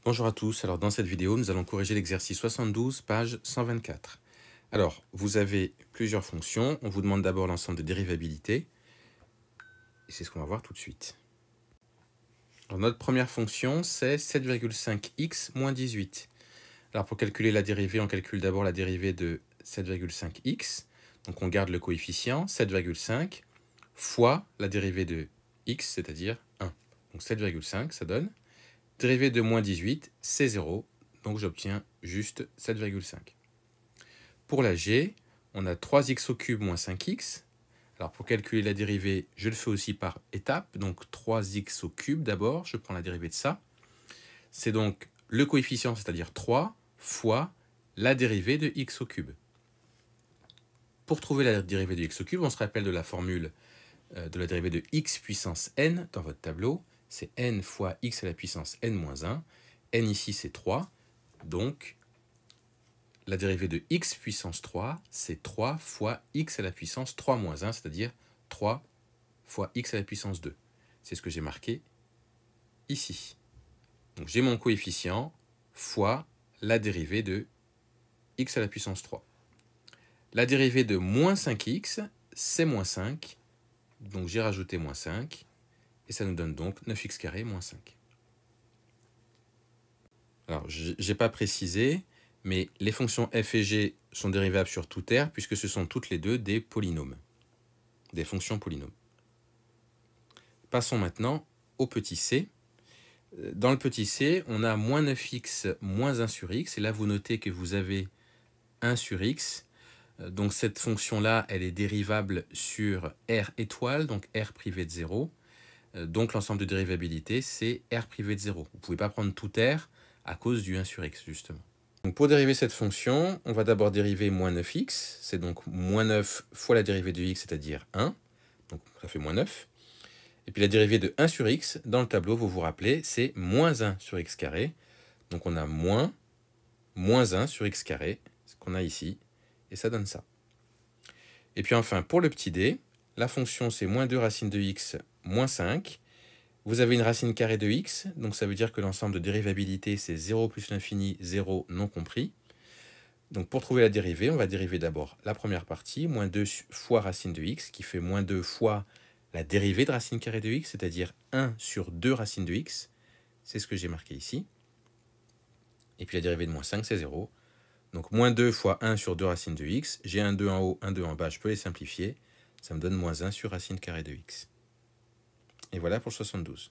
Bonjour à tous, alors dans cette vidéo nous allons corriger l'exercice 72, page 124. Alors vous avez plusieurs fonctions, on vous demande d'abord l'ensemble des dérivabilités, et c'est ce qu'on va voir tout de suite. Alors notre première fonction c'est 7,5x moins 18. Alors pour calculer la dérivée, on calcule d'abord la dérivée de 7,5x, donc on garde le coefficient 7,5 fois la dérivée de x, c'est-à-dire 1. Donc 7,5 ça donne. Dérivée de moins 18, c'est 0, donc j'obtiens juste 7,5. Pour la g, on a 3x au cube moins 5x. Alors pour calculer la dérivée, je le fais aussi par étapes, donc 3x au cube d'abord, je prends la dérivée de ça. C'est donc le coefficient, c'est-à-dire 3, fois la dérivée de x au cube. Pour trouver la dérivée de x au cube, on se rappelle de la formule de la dérivée de x puissance n dans votre tableau. C'est n fois x à la puissance n moins 1. n ici, c'est 3. Donc, la dérivée de x puissance 3, c'est 3 fois x à la puissance 3 moins 1, c'est-à-dire 3 fois x à la puissance 2. C'est ce que j'ai marqué ici. Donc, j'ai mon coefficient fois la dérivée de x à la puissance 3. La dérivée de moins 5x, c'est moins 5. Donc, j'ai rajouté moins 5. Et ça nous donne donc 9x carré moins 5. Alors, je n'ai pas précisé, mais les fonctions f et g sont dérivables sur toute R, puisque ce sont toutes les deux des polynômes, des fonctions polynômes. Passons maintenant au petit c. Dans le petit c, on a moins 9x moins 1 sur x, et là vous notez que vous avez 1 sur x. Donc cette fonction-là, elle est dérivable sur R étoile, donc R privé de 0. Donc l'ensemble de dérivabilité, c'est R privé de 0. Vous ne pouvez pas prendre tout R à cause du 1 sur x, justement. Donc pour dériver cette fonction, on va d'abord dériver moins 9x. C'est donc moins 9 fois la dérivée de x, c'est-à-dire 1. Donc ça fait moins 9. Et puis la dérivée de 1 sur x, dans le tableau, vous vous rappelez, c'est moins 1 sur x carré. Donc on a moins 1 sur x carré, ce qu'on a ici, et ça donne ça. Et puis enfin, pour le petit d, la fonction c'est moins 2 racine de x moins 5. Vous avez une racine carrée de x, donc ça veut dire que l'ensemble de dérivabilité, c'est 0 plus l'infini, 0 non compris. Donc pour trouver la dérivée, on va dériver d'abord la première partie, moins 2 fois racine de x, qui fait moins 2 fois la dérivée de racine carrée de x, c'est-à-dire 1 sur 2 racines de x. C'est ce que j'ai marqué ici. Et puis la dérivée de moins 5, c'est 0. Donc moins 2 fois 1 sur 2 racines de x. J'ai un 2 en haut, un 2 en bas, je peux les simplifier. Ça me donne moins 1 sur racine carrée de x. Et voilà pour 72.